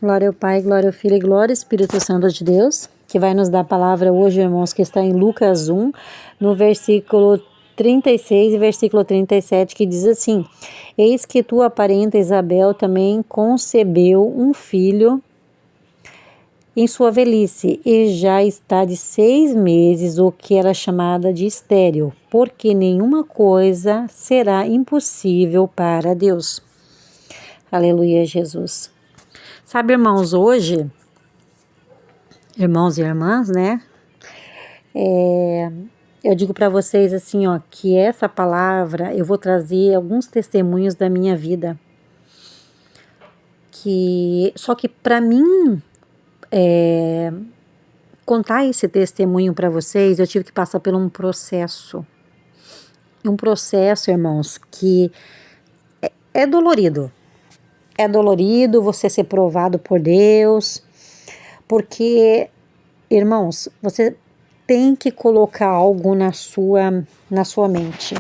Glória ao Pai, glória ao Filho e glória ao Espírito Santo de Deus, que vai nos dar a palavra hoje, irmãos, que está em Lucas 1, no versículo 36 e versículo 37, que diz assim: Eis que tua parenta Isabel também concebeu um filho em sua velhice, e já está de 6 meses, o que era chamada de estéril, porque nenhuma coisa será impossível para Deus. Aleluia, Jesus. Sabe, irmãos, hoje, irmãos e irmãs, né? Eu digo para vocês assim, ó, que essa palavra eu vou trazer alguns testemunhos da minha vida. Só que para mim contar esse testemunho para vocês, eu tive que passar por um processo. Um processo, irmãos, que é dolorido. É dolorido você ser provado por Deus, porque, irmãos, você tem que colocar algo na sua mente.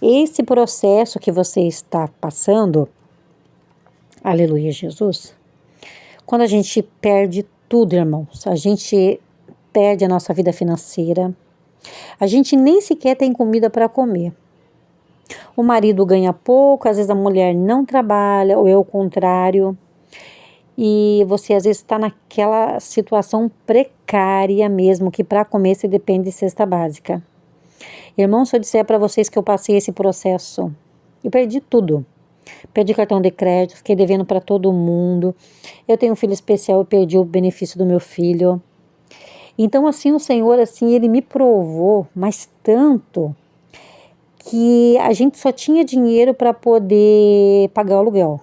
Esse processo que você está passando, aleluia, Jesus, quando a gente perde tudo, irmãos, a gente perde a nossa vida financeira, a gente nem sequer tem comida para comer. O marido ganha pouco, às vezes a mulher não trabalha, ou é o contrário. E você às vezes está naquela situação precária mesmo, que para comer você depende de cesta básica. Irmão, se eu disser para vocês que eu passei esse processo, eu perdi tudo. Perdi cartão de crédito, fiquei devendo para todo mundo. Eu tenho um filho especial, eu perdi o benefício do meu filho. Então assim, o Senhor, assim, Ele me provou, mas tanto, que a gente só tinha dinheiro para poder pagar o aluguel.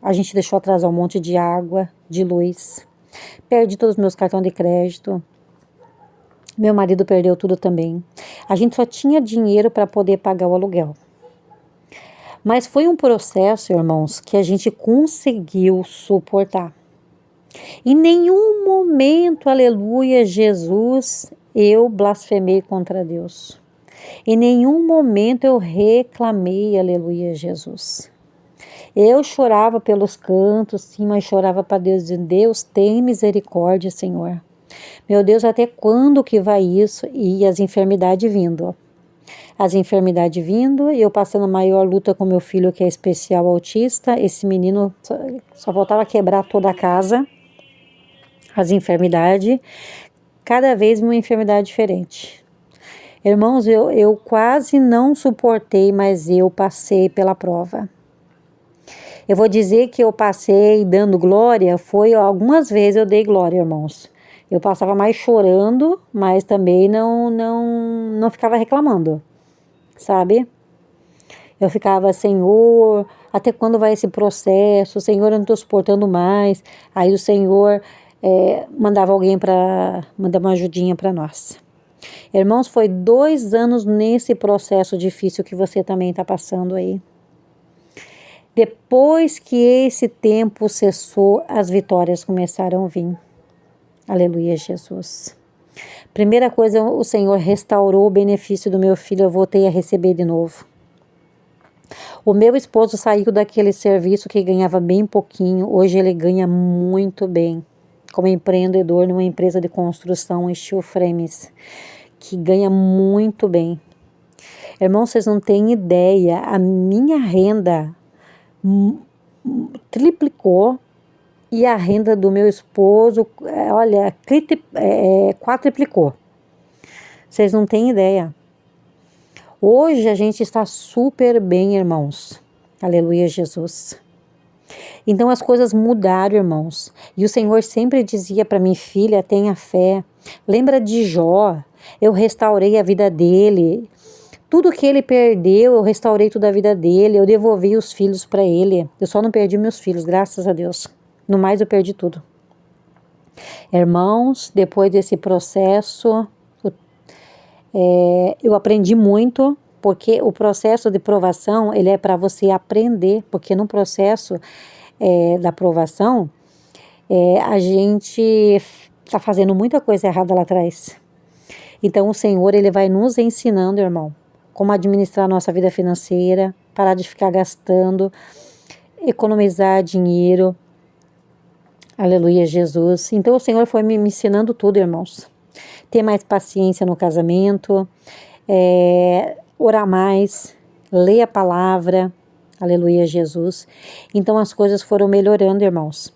A gente deixou atrasar um monte de água, de luz. Perdi todos os meus cartões de crédito. Meu marido perdeu tudo também. A gente só tinha dinheiro para poder pagar o aluguel. Mas foi um processo, irmãos, que a gente conseguiu suportar. Em nenhum momento, aleluia, Jesus, eu blasfemei contra Deus. Em nenhum momento eu reclamei, aleluia, Jesus. Eu chorava pelos cantos, sim, mas chorava para Deus, dizendo: Deus, tem misericórdia, Senhor. Meu Deus, até quando que vai isso? E as enfermidades vindo. As enfermidades vindo, e eu passando a maior luta com meu filho, que é especial autista. Esse menino só voltava a quebrar toda a casa. As enfermidades, cada vez uma enfermidade diferente. Irmãos, eu quase não suportei, mas eu passei pela prova. Eu vou dizer que eu passei dando glória, foi algumas vezes eu dei glória, irmãos. Eu passava mais chorando, mas também não ficava reclamando, sabe? Eu ficava: Senhor, até quando vai esse processo? Senhor, eu não estou suportando mais. Aí o Senhor mandava alguém para mandar uma ajudinha para nós. Irmãos, foi 2 anos nesse processo difícil que você também está passando aí. Depois que esse tempo cessou, as vitórias começaram a vir. Aleluia, Jesus. Primeira coisa, o Senhor restaurou o benefício do meu filho, eu voltei a receber de novo. O meu esposo saiu daquele serviço que ganhava bem pouquinho, hoje ele ganha muito bem, como empreendedor numa empresa de construção, Steel Frames, que ganha muito bem. Irmãos, vocês não têm ideia, a minha renda triplicou e a renda do meu esposo, olha, quadriplicou. Vocês não têm ideia. Hoje a gente está super bem, irmãos. Aleluia, Jesus. Então as coisas mudaram, irmãos. E o Senhor sempre dizia para mim: filha, tenha fé. Lembra de Jó? Eu restaurei a vida dele. Tudo que ele perdeu, eu restaurei toda a vida dele, eu devolvi os filhos para ele. Eu só não perdi meus filhos, graças a Deus. No mais, eu perdi tudo. Irmãos, depois desse processo, eu aprendi muito, porque o processo de provação, ele é para você aprender, porque no processo da provação, a gente está fazendo muita coisa errada lá atrás. Então, o Senhor, ele vai nos ensinando, irmão, como administrar a nossa vida financeira, parar de ficar gastando, economizar dinheiro, Aleluia, Jesus. Então o Senhor foi me ensinando tudo, irmãos. Ter mais paciência no casamento, orar mais, ler a palavra. Aleluia, Jesus. Então as coisas foram melhorando, irmãos.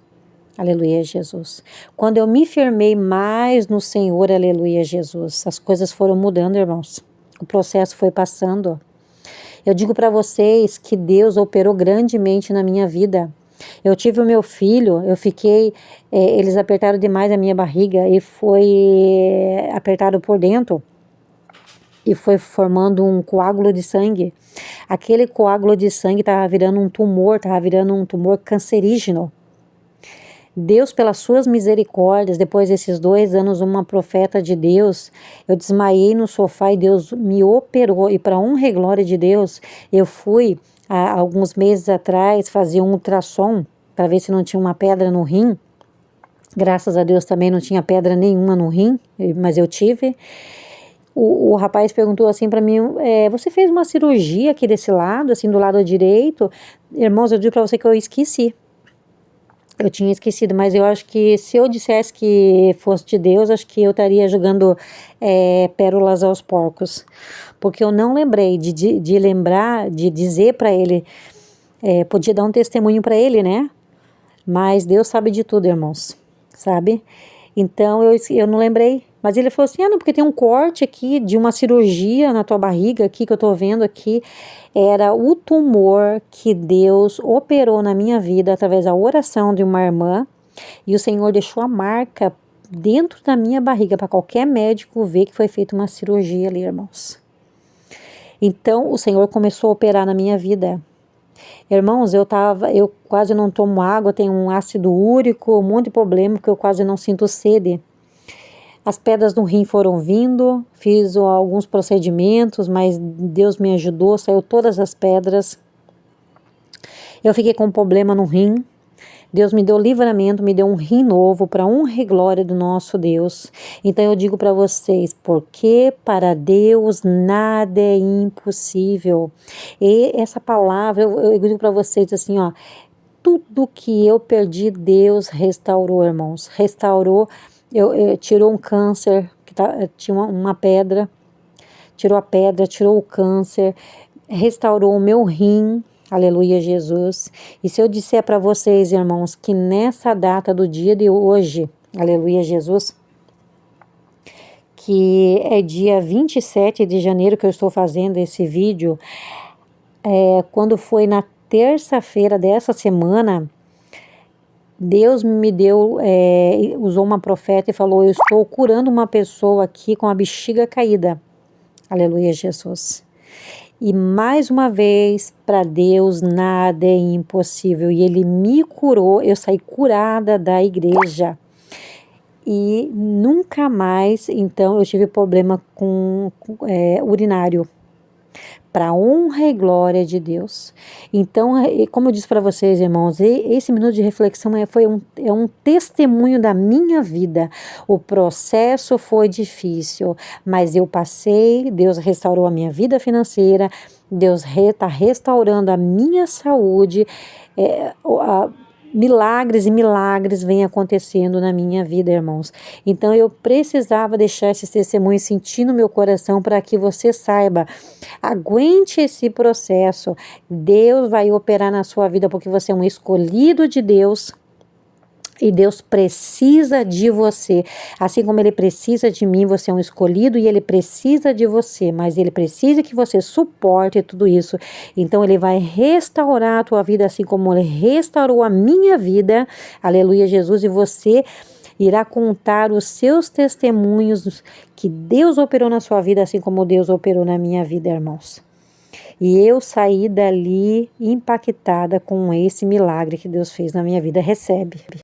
Aleluia, Jesus. Quando eu me firmei mais no Senhor, aleluia, Jesus, as coisas foram mudando, irmãos. O processo foi passando. Eu digo para vocês que Deus operou grandemente na minha vida. Eu tive o meu filho, eu fiquei, eles apertaram demais a minha barriga e foi apertado por dentro e foi formando um coágulo de sangue. Aquele coágulo de sangue estava virando um tumor cancerígeno. Deus, pelas suas misericórdias, depois desses 2 anos, uma profeta de Deus, eu desmaiei no sofá e Deus me operou. E para honra e glória de Deus, eu fui, há alguns meses atrás, fazer um ultrassom para ver se não tinha uma pedra no rim. Graças a Deus também não tinha pedra nenhuma no rim, mas eu tive. O rapaz perguntou assim para mim, você fez uma cirurgia aqui desse lado, assim do lado direito? Irmãos, eu digo para você que eu esqueci. Eu tinha esquecido, mas eu acho que se eu dissesse que fosse de Deus, acho que eu estaria jogando pérolas aos porcos. Porque eu não lembrei de lembrar, de dizer para ele, podia dar um testemunho para ele, né? Mas Deus sabe de tudo, irmãos, sabe? Então eu não lembrei. Mas ele falou assim, não, porque tem um corte aqui de uma cirurgia na tua barriga aqui, que eu tô vendo aqui. Era o tumor que Deus operou na minha vida através da oração de uma irmã. E o Senhor deixou a marca dentro da minha barriga para qualquer médico ver que foi feita uma cirurgia ali, irmãos. Então o Senhor começou a operar na minha vida. Irmãos, eu quase não tomo água, tenho um ácido úrico, um monte de problema, porque eu quase não sinto sede. As pedras no rim foram vindo, fiz alguns procedimentos, mas Deus me ajudou, saiu todas as pedras. Eu fiquei com um problema no rim. Deus me deu livramento, me deu um rim novo para honra e glória do nosso Deus. Então eu digo para vocês, porque para Deus nada é impossível. E essa palavra, eu digo para vocês assim, ó, tudo que eu perdi, Deus restaurou, irmãos. Restaurou, tirou um câncer, que tinha uma pedra, tirou a pedra, tirou o câncer, restaurou o meu rim. Aleluia, Jesus. E se eu disser para vocês, irmãos, que nessa data do dia de hoje, aleluia, Jesus, que é dia 27 de janeiro que eu estou fazendo esse vídeo, quando foi na terça-feira dessa semana, Deus me deu, usou uma profeta e falou, eu estou curando uma pessoa aqui com a bexiga caída. Aleluia, Jesus. E mais uma vez, para Deus nada é impossível. E Ele me curou, eu saí curada da igreja. E nunca mais, então, eu tive problema com urinário. Para honra e glória de Deus. Então, como eu disse para vocês, irmãos, esse minuto de reflexão é um testemunho da minha vida. O processo foi difícil, mas eu passei, Deus restaurou a minha vida financeira, Deus está restaurando a minha saúde, milagres e milagres vêm acontecendo na minha vida, irmãos. Então eu precisava deixar esses testemunhos sentir no meu coração para que você saiba, aguente esse processo, Deus vai operar na sua vida porque você é um escolhido de Deus. E Deus precisa de você, assim como Ele precisa de mim, você é um escolhido e Ele precisa de você, mas Ele precisa que você suporte tudo isso. Então Ele vai restaurar a tua vida, assim como Ele restaurou a minha vida, aleluia, Jesus, e você irá contar os seus testemunhos que Deus operou na sua vida, assim como Deus operou na minha vida, irmãos. E eu saí dali impactada com esse milagre que Deus fez na minha vida. Recebe.